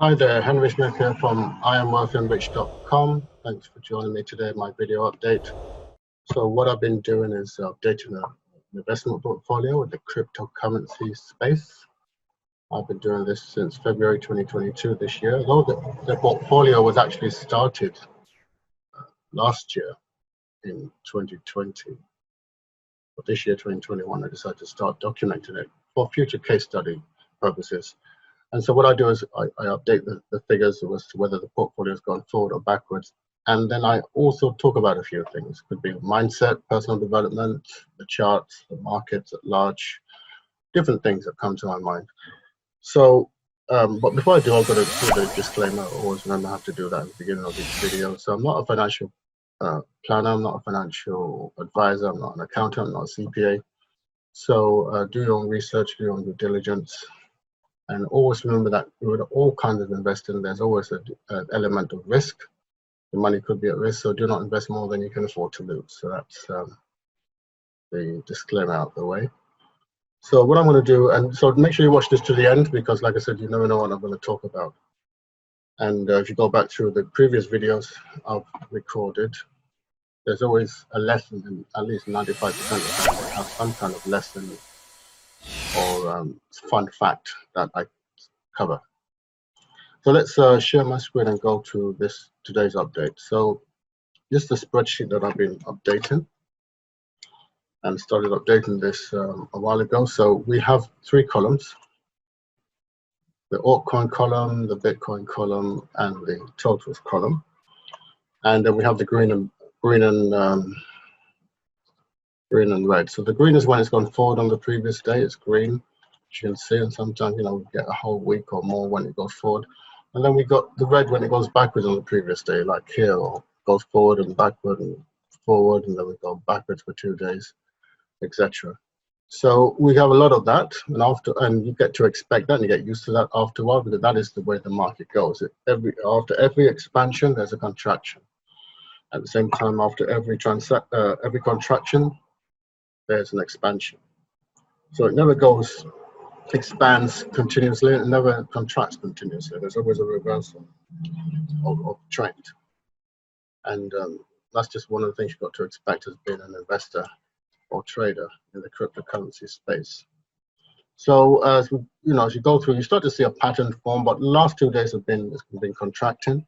Hi there, Henry Smith here from IamWealthyandRich.com. Thanks for joining me today in my video update. So what I've been doing is updating an investment portfolio with the cryptocurrency space. I've been doing this since February 2022 this year, although the portfolio was actually started last year in 2020. But this year, 2021, I decided to start documenting it for future case study purposes. And so what I do is I update the figures as to whether the portfolio has gone forward or backwards. And then I also talk about a few things. Could be mindset, personal development, the charts, the markets at large, different things that come to my mind. So, but before I do, I've got to do the disclaimer. I always remember I have to do that at the beginning of each video. So I'm not a financial planner, I'm not a financial advisor, I'm not an accountant, I'm not a CPA. So do your own research, do your own due diligence. And always remember that with all kinds of investing, there's always an element of risk. The money could be at risk, so do not invest more than you can afford to lose. So that's the disclaimer out of the way. So what I'm going to do, and so make sure you watch this to the end, because like I said, you never know what I'm going to talk about. And if you go back through the previous videos I've recorded, there's always a lesson, and at least 95% of them have some kind of lesson or fun fact that I cover. So let's share my screen and go to today's update. So this is the spreadsheet that I've been updating, and started updating this a while ago. So we have three columns: the altcoin column, the Bitcoin column, and the totals column. And then we have the green and red. So the green is when it's gone forward on the previous day. It's green, as you can see, and sometimes, you know, we get a whole week or more when it goes forward. And then we got the red when it goes backwards on the previous day, like here, or goes forward and backward and forward, and then we go backwards for 2 days, etc. So we have a lot of that, and you get to expect that, and you get used to that after a while, because that is the way the market goes. After every expansion, there's a contraction. At the same time, after every contraction, there's an expansion. So it never expands continuously, it never contracts continuously. There's always a reversal of trend. And that's just one of the things you've got to expect as being an investor or trader in the cryptocurrency space. So as you go through, you start to see a pattern form, but the last 2 days have been contracting,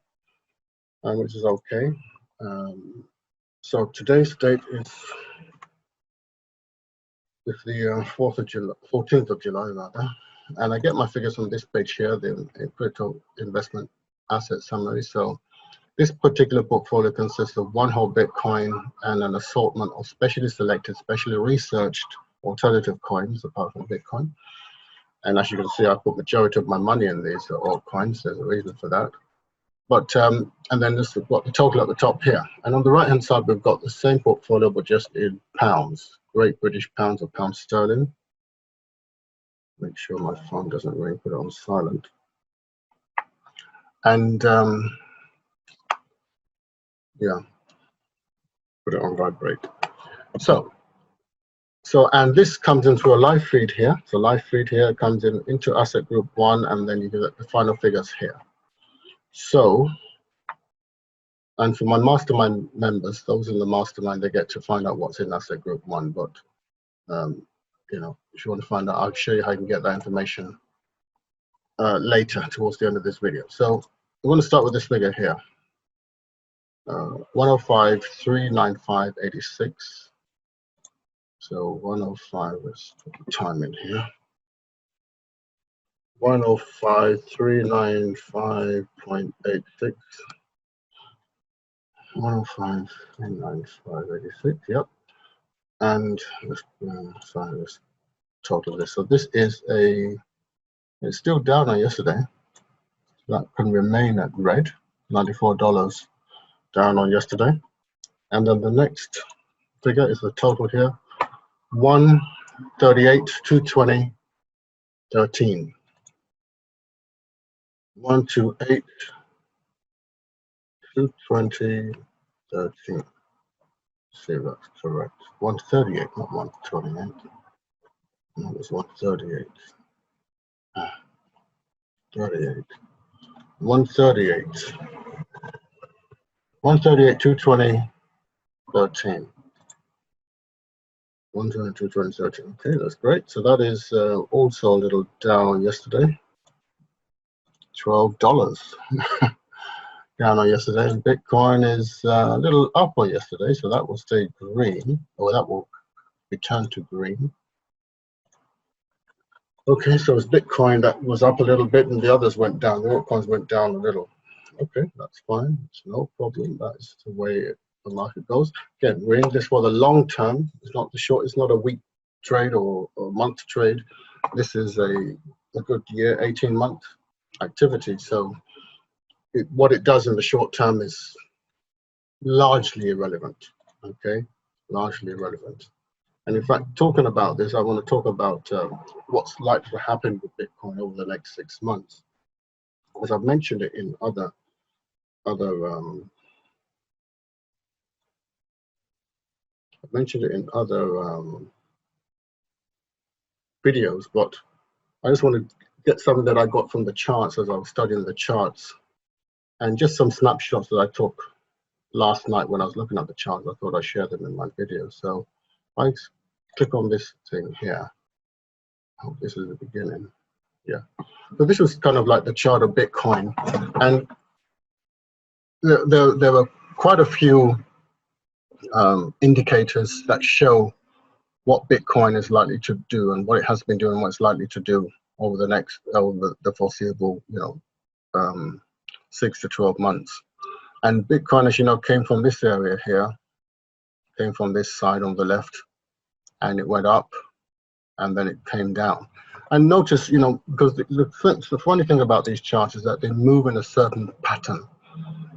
which is okay. So today's date is the 14th of July rather, and I get my figures from this page here, the crypto investment asset summary. So this particular portfolio consists of one whole Bitcoin and an assortment of specially selected, specially researched alternative coins apart from Bitcoin. And as you can see, I put majority of my money in these altcoins. There's a reason for that. But and then this, we've got the total at the top here. And on the right hand side, we've got the same portfolio, but just in pounds, Great British pounds or pounds sterling. Make sure my phone doesn't ring, put it on silent. And yeah, put it on vibrate. So and this comes in through a live feed here. So live feed here comes into asset group 1, and then you get the final figures here. So, and for my mastermind members, those in the mastermind, they get to find out what's in asset group 1. But you know, if you want to find out, I'll show you how you can get that information later towards the end of this video. So I'm going to start with this figure here, 105,395.86. So 105, let's put the time in here. 105,395.86. 105,395.86. Yep. And let's total this. So this is it's still down on yesterday. That can remain at red, $94 down on yesterday. And then the next figure is the total here, 138,220.13. 128,220.13. See if that's correct. 138, not 128. No, it's 138. 38. 138, 220, 13. 122, 20, 13. Okay, that's great. So that is also a little down yesterday. $12 down on yesterday. And Bitcoin is a little up on yesterday, so that will stay green, or that will return to green. Okay, so it's Bitcoin that was up a little bit and the others went down. The altcoins went down a little. Okay, that's fine. It's no problem. That's the way the market goes. Again, we're in this for the long term. It's not the short. It's not a week trade or month trade. This is a good year, 18-month activity. So what it does in the short term is largely irrelevant. Okay, largely irrelevant. And in fact, talking about this, I want to talk about what's likely to happen with Bitcoin over the next 6 months. Because I've mentioned it in other videos, but I just want to get something that I got from the charts as I was studying the charts, and just some snapshots that I took last night when I was looking at the charts. I thought I'd share them in my video. So I click on this thing here. I hope this is the beginning. Yeah. So this was kind of like the chart of Bitcoin, and there were quite a few indicators that show what Bitcoin is likely to do and what it has been doing, what it's likely to do over the foreseeable, 6 to 12 months. And Bitcoin, as you know, came from this area here, came from this side on the left, and it went up, and then it came down. And notice, because the funny thing about these charts is that they move in a certain pattern,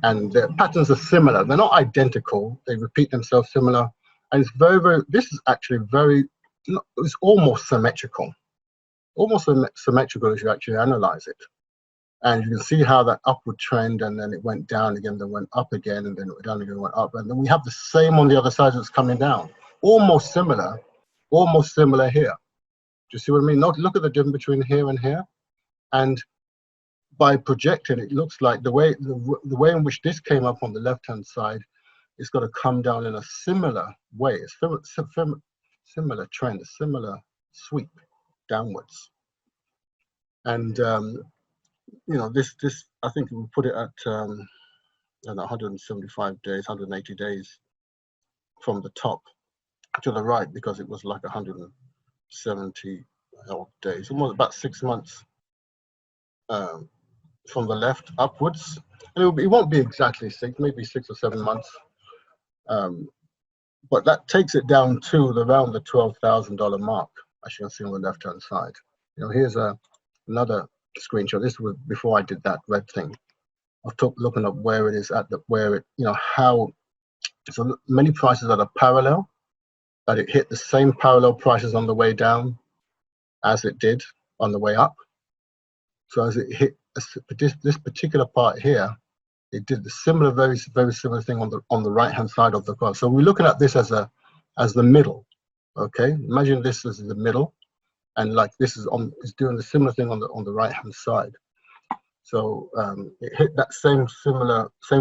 and their patterns are similar. They're not identical. They repeat themselves similar, and it's this is actually it's almost symmetrical. Almost symmetrical as you actually analyze it. And you can see how that upward trend, and then it went down again, then went up again, and then it went down again, went up. And then we have the same on the other side that's coming down. Almost similar here. Do you see what I mean? Look at the difference between here and here. And by projecting, it looks like the way in which this came up on the left-hand side is going to come down in a similar way, a similar trend, a similar sweep downwards. And this I think we put it at 175 days, 180 days from the top to the right, because it was like 170 days, almost about 6 months from the left upwards. And it won't be exactly 6, maybe 6 or 7 months, but that takes it down to around the $12,000 mark, as you can see on the left-hand side. Here's another screenshot. This was before I did that red thing. I've looking up where it is how so many prices that are parallel, that it hit the same parallel prices on the way down as it did on the way up. So as it hit this particular part here, it did the very similar thing on the right hand side of the graph. So we're looking at this as the middle. Okay, imagine this as the middle, and like this is doing the similar thing on the right hand side. So it hit that same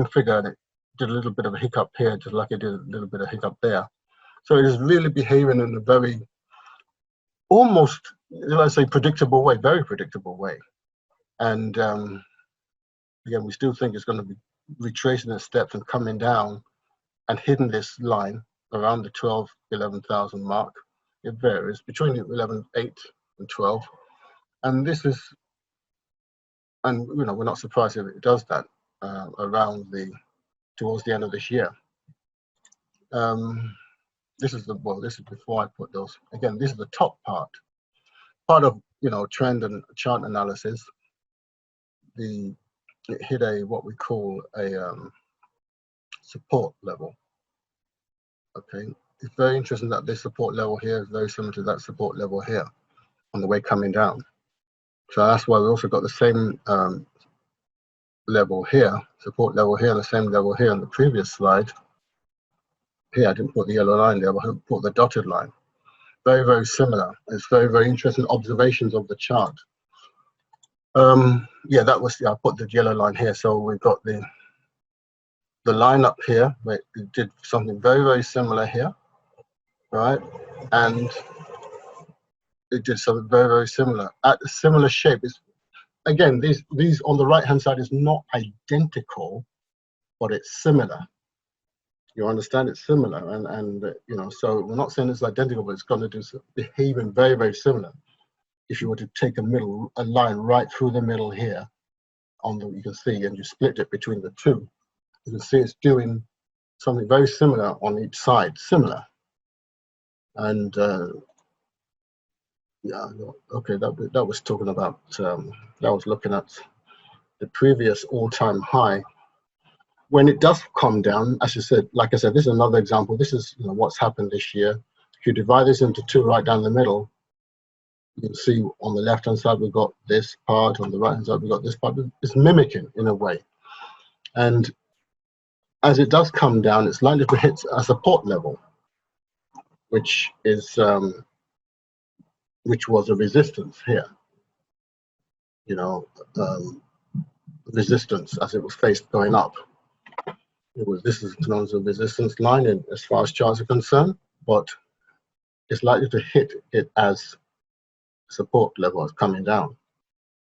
figure, and it did a little bit of a hiccup here, just like it did a little bit of hiccup there. So it is really behaving in a very almost, let's say, predictable way, very predictable way. And again, we still think it's going to be retracing its steps and coming down and hitting this line around the 11,000 mark. It varies between 11.8 and 12, and this is. And we're not surprised if it does that towards the end of this year. This is before I put those. Again, this is the top part of trend and chart analysis. It hit what we call a support level. Okay, it's very interesting that this support level here is very similar to that support level here on the way coming down. So that's why we also got the same level here, support level here, and the same level here in the previous slide. Here, I didn't put the yellow line there, but I put the dotted line. Very, very similar. It's very, very interesting observations of the chart. Yeah, that was, yeah, I put the yellow line here. So we've got the line up here, where it did something very, very similar here, right? And it did something very, very similar at a similar shape. It's, again, these on the right hand side is not identical, but it's similar. You understand? It's similar, and you know, so we're not saying it's identical, but it's going to do behaving very, very similar. If you were to take a line right through the middle here, you can see, and you split it between the two, you can see it's doing something very similar on each side, similar. And yeah, okay, that was talking about, that was looking at the previous all-time high. When it does come down, as you said, like I said, this is another example. This is, you know, what's happened this year. If you divide this into two right down the middle, you can see on the left-hand side, we've got this part, on the right-hand side, we've got this part. It's mimicking in a way. And as it does come down, it's likely to hit a support level, which was a resistance here. You know, resistance as it was faced going up. This is known as a resistance line as far as charts are concerned, but it's likely to hit it as support level is coming down.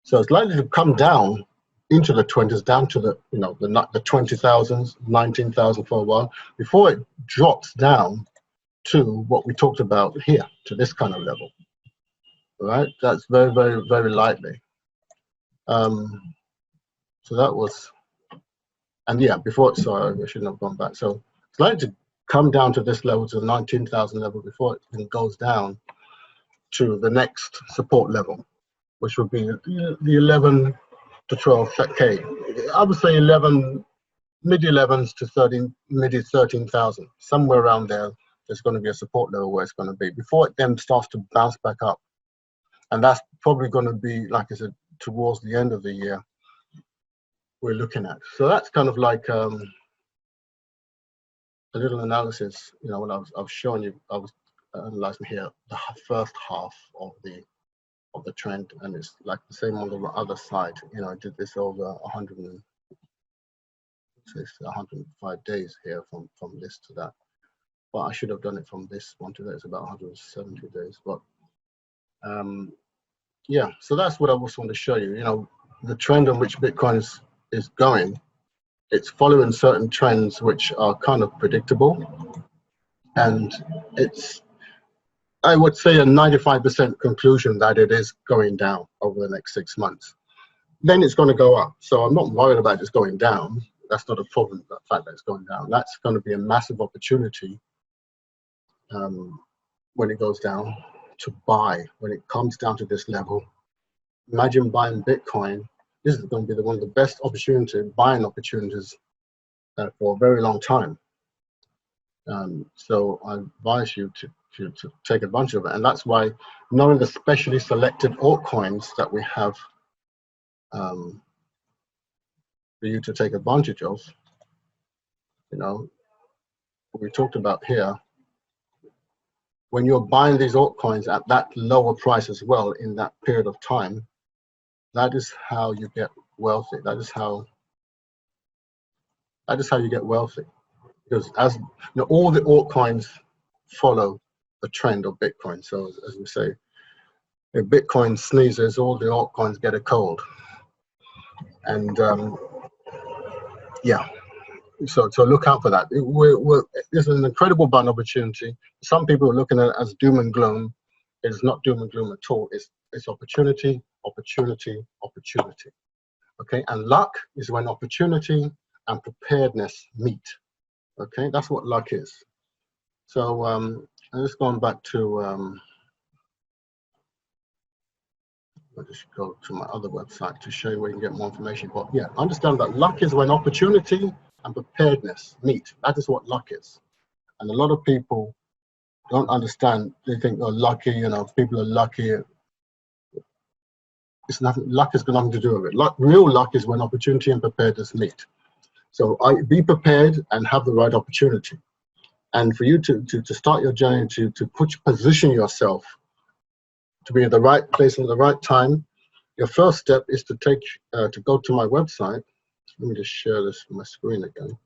So it's likely to come down into the 20s, down to the, you know, the 20,000s, 19,000 for a while, before it drops down to what we talked about here, to this kind of level. Right? That's very, very, very likely. So that was, and yeah, before, sorry, I shouldn't have gone back. So it's likely to come down to this level, to the 19,000 level, before it then goes down to the next support level, which would be the 11 to 12K. I would say 11, mid 11s to 13, mid 13,000, somewhere around there. There's going to be a support level where it's going to be before it then starts to bounce back up, and that's probably going to be, like I said, towards the end of the year. We're looking at. So that's kind of like a little analysis. You know, when I was showing you, I was analyzing here the first half of the trend, and it's like the same on the other side. You know, I did this over 105 days here from this to that. But I should have done it from this one to that. It's about 170 days. But yeah, so that's what I was want to show you. You know, the trend on which Bitcoin is going. It's following certain trends which are kind of predictable, and it's, I would say, a 95% conclusion that it is going down over the next 6 months. Then it's going to go up. So I'm not worried about it going down. That's not a problem, the fact that it's going down. That's going to be a massive opportunity when it goes down to buy. When it comes down to this level, imagine buying Bitcoin. This is going to be one of the best buying opportunities for a very long time. So I advise you to take advantage of it. And that's why, knowing the specially selected altcoins that we have for you to take advantage of, you know, what we talked about here, when you're buying these altcoins at that lower price as well in that period of time, that is how you get wealthy. That is how you get wealthy. Because, as you know, all the altcoins follow the trend of Bitcoin. So as we say, if Bitcoin sneezes, all the altcoins get a cold. And yeah, so look out for that. This is an incredible buying opportunity. Some people are looking at it as doom and gloom. It's not doom and gloom at all. It's opportunity, opportunity, opportunity. Okay, and luck is when opportunity and preparedness meet. Okay, that's what luck is. So I'm just going back to, I'll just go to my other website to show you where you can get more information. But yeah, understand that luck is when opportunity and preparedness meet. That is what luck is. And a lot of people don't understand. They think, oh, lucky, you know, people are lucky. It's nothing. Luck has got nothing to do with it. Real luck is when opportunity and preparedness meet. So be prepared and have the right opportunity. And for you to start your journey, to position yourself to be in the right place at the right time, Your first step is to go to my website. Let me just share this on my screen again.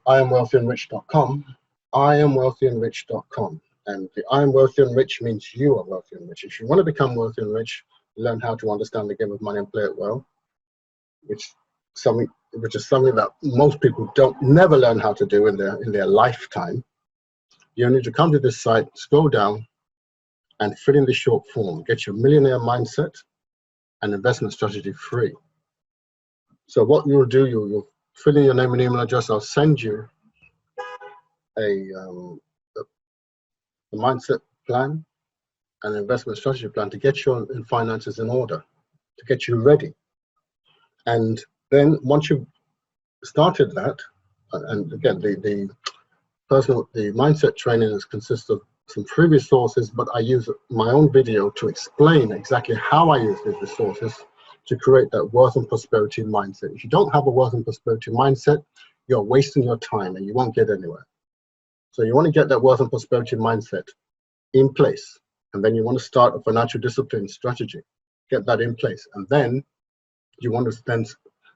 IamWealthyandRich.com. IamWealthyandRich.com. And the I am wealthy and rich means you are wealthy and rich. If you want to become wealthy and rich, learn how to understand the game of money and play it well, which is something that most people never learn how to do in their lifetime. You need to come to this site, scroll down, and fill in the short form. Get your millionaire mindset and investment strategy free. So what you'll do, you'll fill in your name and email address. I'll send you a mindset plan and investment strategy plan to get your finances in order, to get you ready. And then once you've started that, and again, the mindset training consists of some free resources, but I use my own video to explain exactly how I use these resources to create that wealth and prosperity mindset. If you don't have a wealth and prosperity mindset, you're wasting your time and you won't get anywhere. So you want to get that wealth and prosperity mindset in place, and then you want to start a financial discipline strategy, get that in place, and then you want to then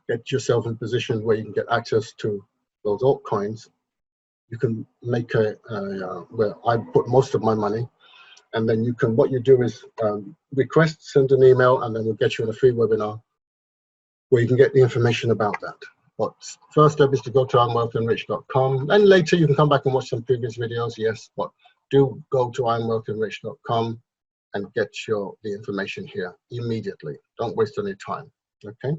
get yourself in a position where you can get access to those altcoins. You can make where I put most of my money, and then what you do is send an email, and then we'll get you on a free webinar where you can get the information about that. But first step is to go to IamWealthyandRich.com, and later you can come back and watch some previous videos, yes, but do go to IamWealthyandRich.com and get the information here immediately. Don't waste any time, okay?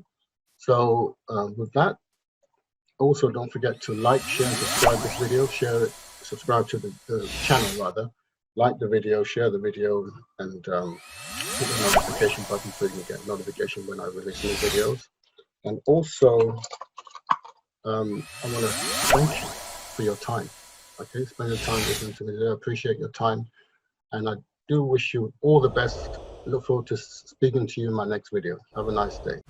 So with that, also don't forget to like, share, and subscribe this video. Share it, subscribe to the channel rather. Like the video, share the video, and hit the notification button so you can get notification when I release new videos. And also, I want to thank you for your time. Okay, spend your time listening to me today. I appreciate your time, and I do wish you all the best. Look forward to speaking to you in my next video. Have a nice day.